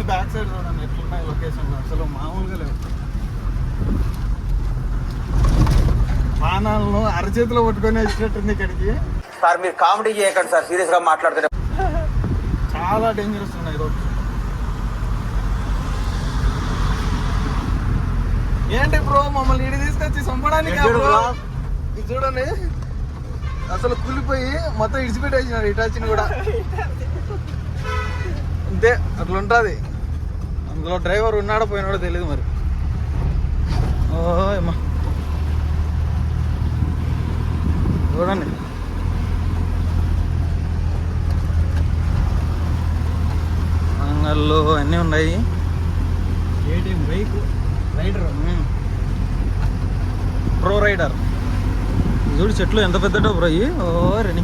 చూడండి back side చూడండి ఎట్లున్నాయి లొకేషన్ అసలు మామూలుగా లేవు. వాహనాలను అరచేతిలో పట్టుకొని వచ్చినట్టుంది ఇక్కడికి. సార్ మీరు కామెడీ చేయకండి సార్, సీరియస్ గా మాట్లాడుతున్నారు. చాలా డేంజరస్ ఉన్నాయి రోడ్డు. ఏంటి బ్రో మమ్మల్ని ఇడి తీసుకొచ్చి చంపడానికి? ఇది చూడండి అసలు కూలిపోయి మొత్తం ఇడిచిపెట్టేసినారు ఇటాచిని కూడా. అంతే అట్లా ఉంటుంది. అందులో డ్రైవర్ ఉన్నాడో పోయినాడో తెలియదు మరి. ఓమ్మా చూడండి అంగళ్ళు అన్నీ ఉన్నాయి. బైక్ రైడర్ ప్రో రైడర్ చూడు చెట్లు ఎంత పెద్దటో బ్రో. ఓ రెని